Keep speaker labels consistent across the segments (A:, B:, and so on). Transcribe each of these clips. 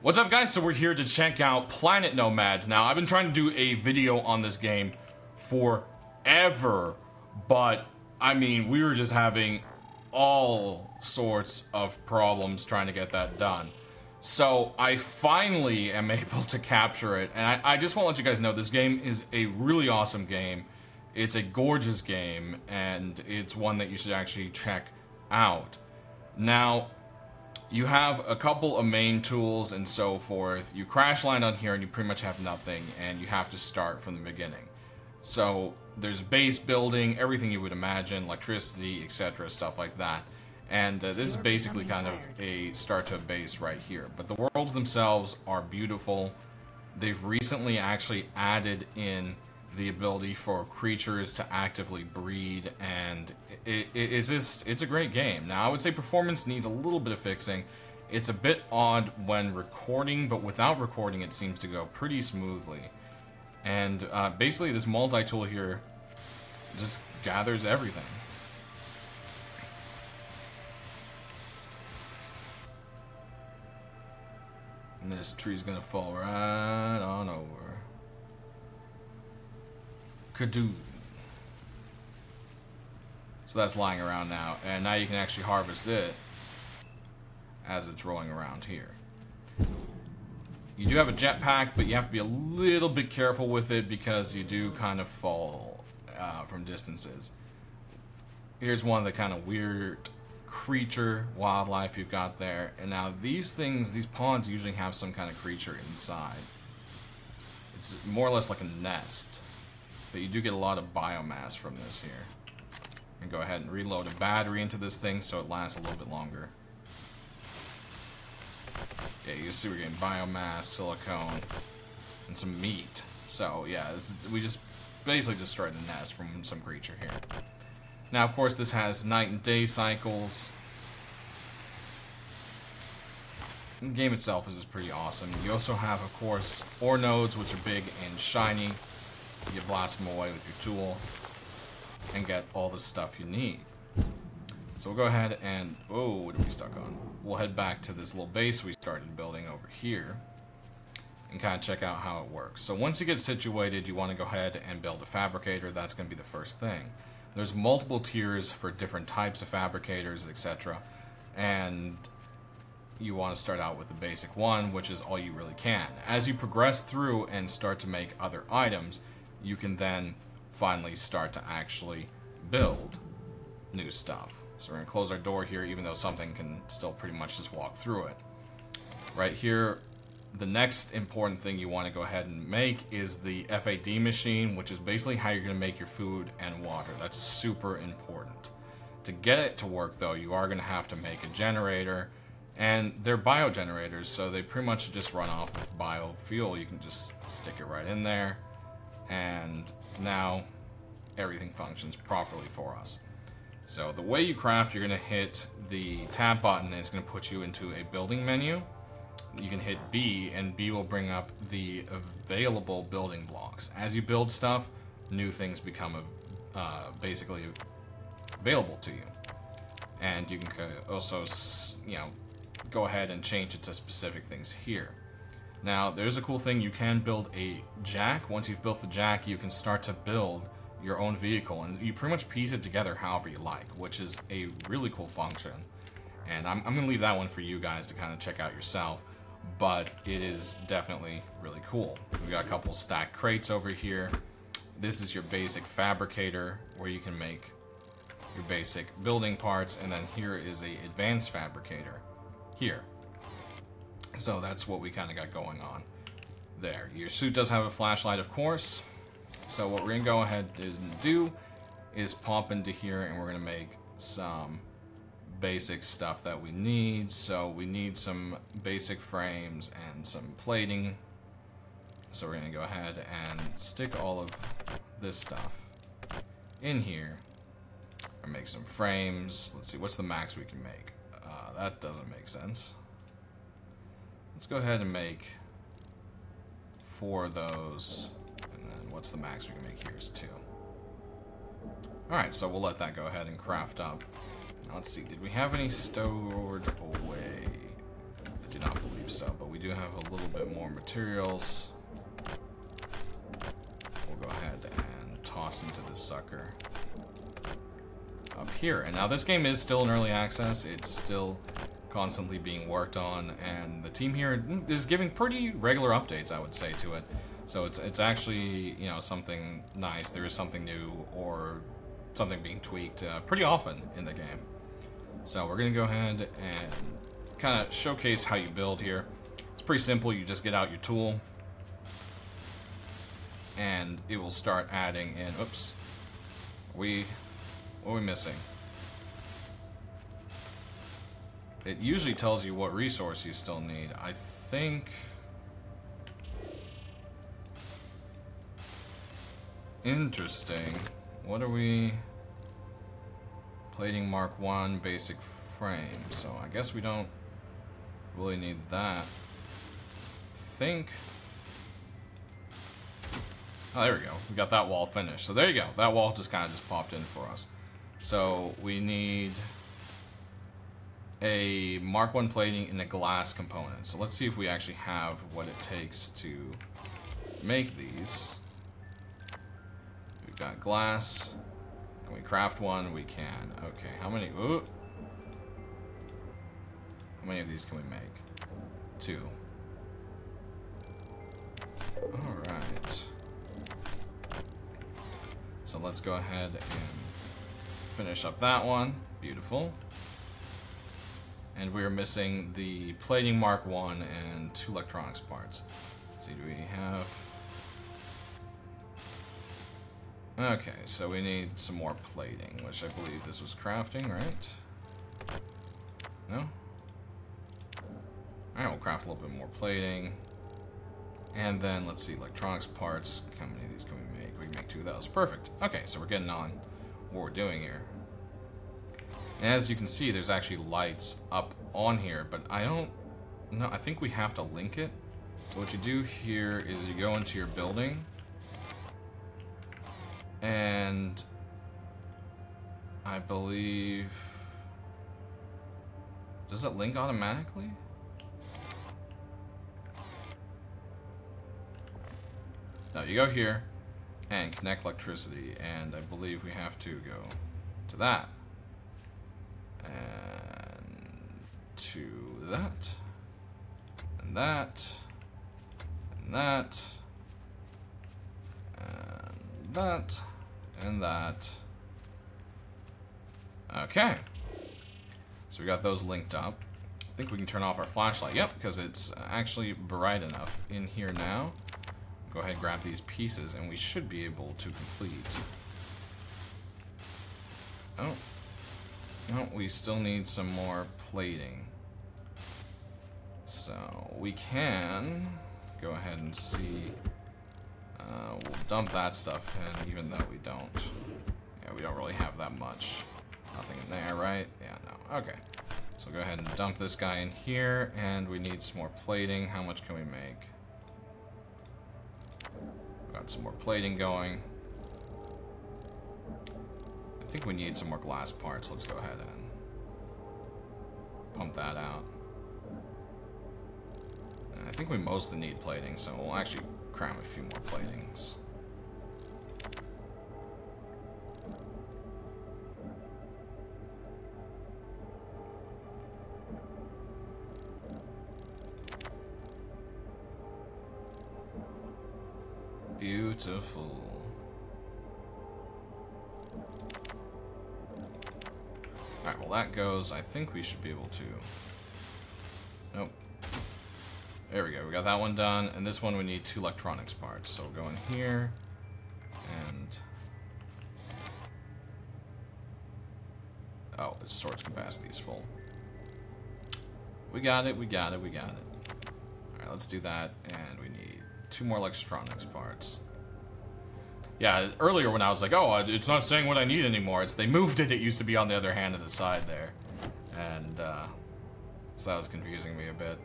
A: What's up, guys? So we're here to check out Planet Nomads. Now, I've been trying to do a video on this game forever, but I mean, we were just having all sorts of problems trying to get that done. So I finally am able to capture it, and I just want to let you guys know this game is a really awesome game. It's a gorgeous game, and it's one that you should actually check out. Now, you have a couple of main tools and so forth. You crash land on here and you pretty much have nothing, and you have to start from the beginning. So there's base building, everything you would imagine, electricity, etc., stuff like that. And this is basically kind of a start to a base right here. But the worlds themselves are beautiful. They've recently actually added in the ability for creatures to actively breed, and it's a great game. Now, I would say performance needs a little bit of fixing. It's a bit odd when recording, but without recording it seems to go pretty smoothly. And basically this multi-tool here just gathers everything. And this tree's gonna fall right on over. Kadoo. So that's lying around now, and now you can actually harvest it as it's rolling around here. You do have a jetpack, but you have to be a little bit careful with it because you do kind of fall from distances. Here's one of the kind of weird creature wildlife you've got there, and now these things, these ponds usually have some kind of creature inside. It's more or less like a nest. But you do get a lot of biomass from this here. And go ahead and reload a battery into this thing so it lasts a little bit longer. Yeah, you see we're getting biomass, silicone, and some meat. So yeah, we just basically destroyed the nest from some creature here. Now, of course, this has night and day cycles. The game itself is just pretty awesome. You also have, of course, ore nodes, which are big and shiny. You blast them away with your tool and get all the stuff you need. So we'll go ahead and... oh, what are we stuck on? We'll head back to this little base we started building over here and kind of check out how it works. So once you get situated, you want to go ahead and build a fabricator. That's going to be the first thing. There's multiple tiers for different types of fabricators, etc. And you want to start out with the basic one, which is all you really can. As you progress through and start to make other items, you can then finally start to actually build new stuff. So we're going to close our door here, even though something can still pretty much just walk through it. Right here, the next important thing you want to go ahead and make is the FAD machine, which is basically how you're going to make your food and water. That's super important. To get it to work, though, you are going to have to make a generator, and they're biogenerators, so they pretty much just run off of biofuel. You can just stick it right in there, and now everything functions properly for us. So the way you craft, you're going to hit the tab button, and it's going to put you into a building menu. You can hit B, and B will bring up the available building blocks. As you build stuff, new things become basically available to you. And you can also, you know, go ahead and change it to specific things here. Now, there's a cool thing. You can build a jack. Once you've built the jack, you can start to build your own vehicle, and you pretty much piece it together however you like, which is a really cool function. And I'm going to leave that one for you guys to kind of check out yourself, but it is definitely really cool. We've got a couple stacked crates over here. This is your basic fabricator, where you can make your basic building parts, and then here is a advanced fabricator here. So that's what we kind of got going on there. Your suit does have a flashlight, of course. So what we're going to go ahead and do is pop into here, and we're going to make some basic stuff that we need. So we need some basic frames and some plating. So we're going to go ahead and stick all of this stuff in here and make some frames. Let's see, what's the max we can make? That doesn't make sense. Let's go ahead and make 4 of those, and then what's the max we can make here is 2. Alright, so we'll let that go ahead and craft up. Now, let's see, did we have any stored away? I do not believe so, but we do have a little bit more materials. We'll go ahead and toss into this sucker up here. And now this game is still in early access. It's still constantly being worked on, and the team here is giving pretty regular updates, I would say, to it. So it's actually, you know, something nice. There is something new or something being tweaked pretty often in the game. So we're gonna go ahead and kind of showcase how you build here. It's pretty simple. You just get out your tool and it will start adding in. Oops. What are we missing? It usually tells you what resource you still need. I think... Interesting. What are we... Plating Mark 1 basic frame. So I guess we don't really need that. Think... Oh, there we go. We got that wall finished. So there you go. That wall just kind of just popped in for us. So we need a Mark 1 plating in a glass component. So let's see if we actually have what it takes to make these. We've got glass. Can we craft one? We can. Okay, how many? Ooh. How many of these can we make? 2. Alright. So let's go ahead and finish up that one. Beautiful. And we're missing the plating Mark 1 and 2 electronics parts. Let's see, do we have... Okay, so we need some more plating, which I believe this was crafting, right? No? Alright, we'll craft a little bit more plating. And then, let's see, electronics parts. How many of these can we make? We can make 2 of those. Perfect. Okay, so we're getting on what we're doing here. And as you can see, there's actually lights up on here, but I don't know. I think we have to link it. So what you do here is you go into your building, and I believe... Does it link automatically? No, you go here and connect electricity, and I believe we have to go to that. And to that. And that. And that. And that. And that. Okay. So we got those linked up. I think we can turn off our flashlight. Yep, because it's actually bright enough in here now. Go ahead and grab these pieces, and we should be able to complete. Oh. No, we still need some more plating. So we can go ahead and see. We'll dump that stuff in, even though we don't. Yeah, we don't really have that much. Nothing in there, right? Yeah, no. Okay. So go ahead and dump this guy in here, and we need some more plating. How much can we make? Got some more plating going. I think we need some more glass parts. Let's go ahead and pump that out. And I think we mostly need plating, so we'll actually cram a few more platings. Beautiful. Alright, well that goes. I think we should be able to... Nope. There we go. We got that one done. And this one we need 2 electronics parts. So we'll go in here. And... Oh, its storage capacity is full. We got it, we got it, we got it. Alright, let's do that. And we need 2 more electronics parts. Yeah, earlier when I was like, oh, it's not saying what I need anymore. It's they moved it. It used to be on the other hand of the side there. And, so that was confusing me a bit.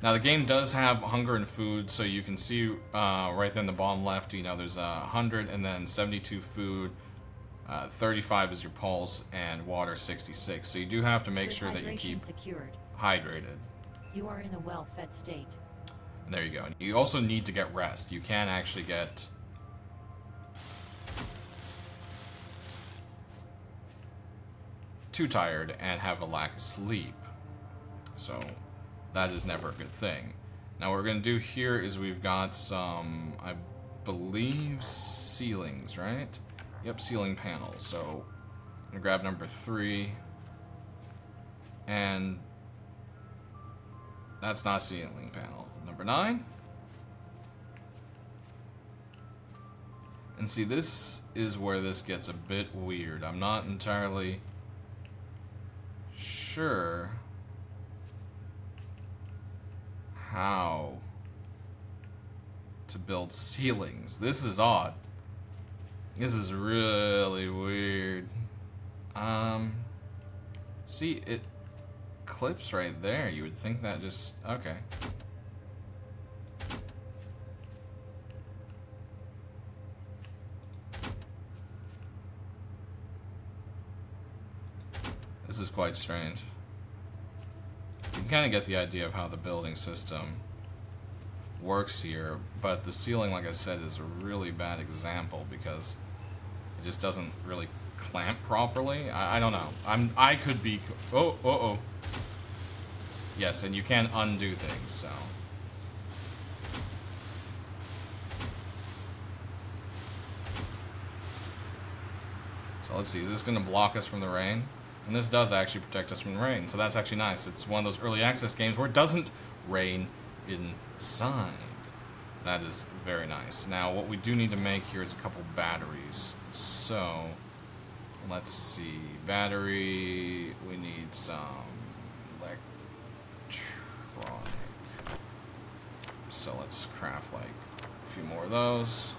A: Now, the game does have hunger and food, so you can see right there in the bottom left, you know, there's 100 and then 72 food. 35 is your pulse, and water 66. So you do have to make sure that you keep hydrated.
B: You are in a well-fed state.
A: And there you go. And you also need to get rest. You can actually get too tired and have a lack of sleep. So that is never a good thing. Now what we're going to do here is we've got some, I believe, ceilings, right? Yep, ceiling panels. So I'm going to grab number 3. And that's not a ceiling panel. Number 9. And see, this is where this gets a bit weird. I'm not entirely sure how to build ceilings. This is odd. This is really weird. See, it clips right there. You would think that just... okay. This is quite strange. You can kind of get the idea of how the building system works here, but the ceiling, like I said, is a really bad example because it just doesn't really clamp properly. I don't know. I could be... oh. Yes, and you can undo things, so... So let's see, is this going to block us from the rain? And this does actually protect us from the rain, so that's actually nice. It's one of those early access games where it doesn't rain inside. That is very nice. Now, what we do need to make here is a couple batteries. So, let's see. Battery, we need some electronic. So let's craft like a few more of those.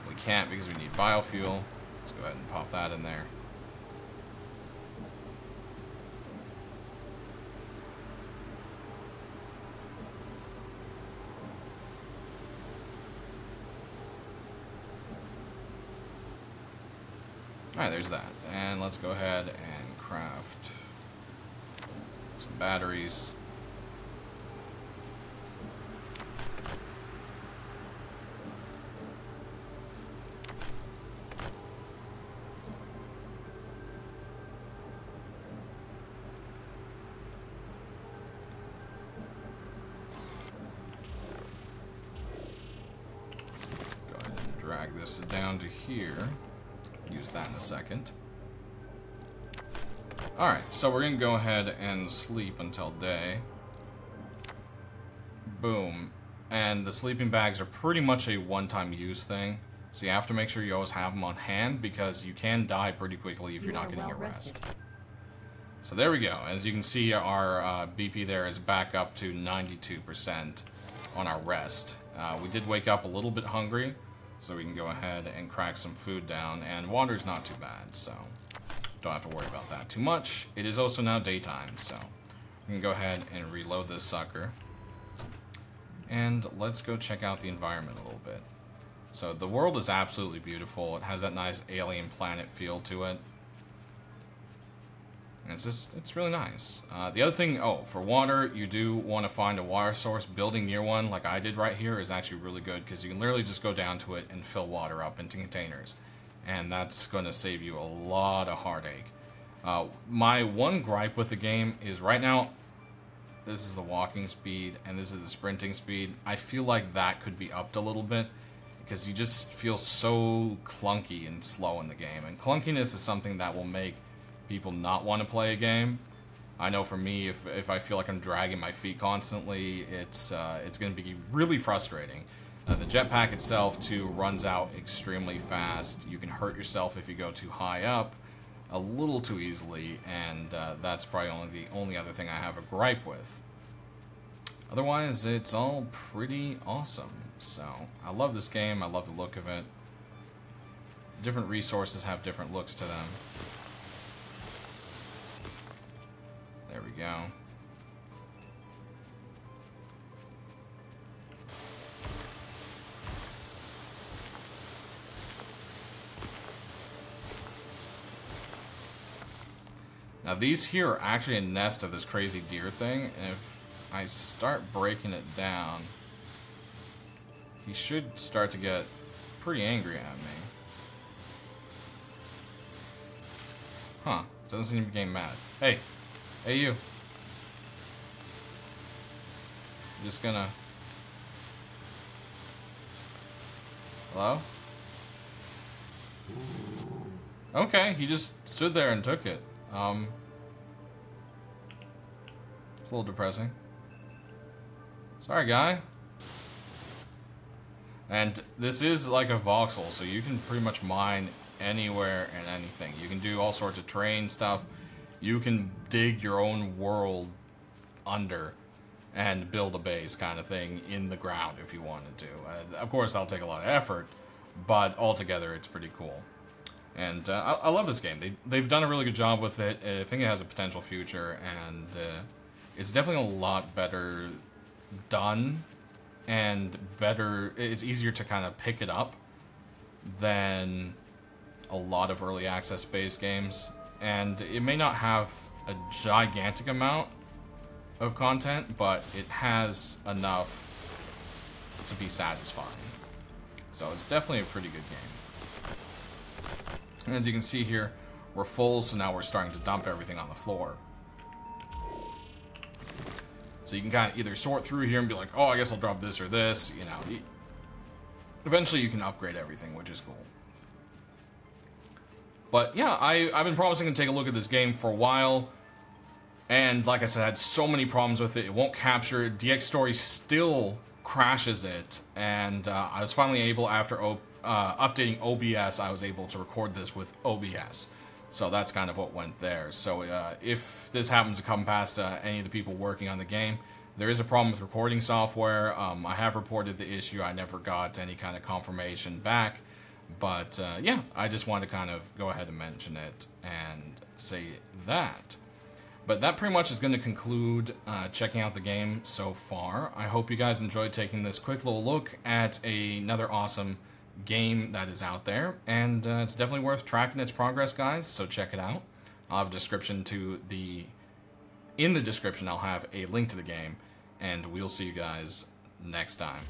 A: We can't because we need biofuel. Let's go ahead and pop that in there. Alright, there's that. And let's go ahead and craft some batteries. Go ahead and drag this down to here. Use that in a second. Alright, so we're going to go ahead and sleep until day. Boom. And the sleeping bags are pretty much a one-time use thing. So you have to make sure you always have them on hand because you can die pretty quickly if you're not getting your rest. So there we go. As you can see, our BP there is back up to 92% on our rest. We did wake up a little bit hungry. So we can go ahead and crack some food down, and water's not too bad, so don't have to worry about that too much. It is also now daytime, so we can go ahead and reload this sucker. And let's go check out the environment a little bit. So the world is absolutely beautiful. It has that nice alien planet feel to it. And it's really nice. The other thing, for water, you do want to find a water source. Building near one, like I did right here, is actually really good because you can literally just go down to it and fill water up into containers. And that's going to save you a lot of heartache. My one gripe with the game is right now, this is the walking speed and this is the sprinting speed. I feel like that could be upped a little bit because you just feel so clunky and slow in the game. And clunkiness is something that will make people not want to play a game. I know for me, if I feel like I'm dragging my feet constantly, it's going to be really frustrating. The jetpack itself, too, runs out extremely fast. You can hurt yourself if you go too high up a little too easily, and that's probably the only other thing I have a gripe with. Otherwise, it's all pretty awesome. So, I love this game. I love the look of it. Different resources have different looks to them. There we go. Now these here are actually a nest of this crazy deer thing, and if I start breaking it down, he should start to get pretty angry at me. Huh, doesn't seem to be getting mad. Hey, hey you. Just gonna... Hello? Okay, he just stood there and took it. It's a little depressing. Sorry, guy. And this is like a voxel, so you can pretty much mine anywhere and anything. You can do all sorts of terrain stuff. You can dig your own world under and build a base kind of thing in the ground if you wanted to. Of course, that'll take a lot of effort, but altogether, it's pretty cool. And I love this game. They've done a really good job with it. I think it has a potential future, and it's definitely a lot better done, and better. It's easier to kind of pick it up than a lot of early access based games. And it may not have a gigantic amount of content, but it has enough to be satisfying. So it's definitely a pretty good game. And as you can see here, we're full, so now we're starting to dump everything on the floor. So you can kind of either sort through here and be like, oh, I guess I'll drop this or this, you know. Eventually you can upgrade everything, which is cool. But yeah, I've been promising to take a look at this game for a while. And like I said, I had so many problems with it. It won't capture it. DX Story still crashes it. And I was finally able, after updating OBS, I was able to record this with OBS. So that's kind of what went there. So if this happens to come past any of the people working on the game, there is a problem with recording software. I have reported the issue. I never got any kind of confirmation back. But yeah, I just wanted to kind of go ahead and mention it and say that. But that pretty much is going to conclude checking out the game so far. I hope you guys enjoyed taking this quick little look at another awesome game that is out there. And it's definitely worth tracking its progress, guys, so check it out. I'll have a description to the... In the description, I'll have a link to the game, and we'll see you guys next time.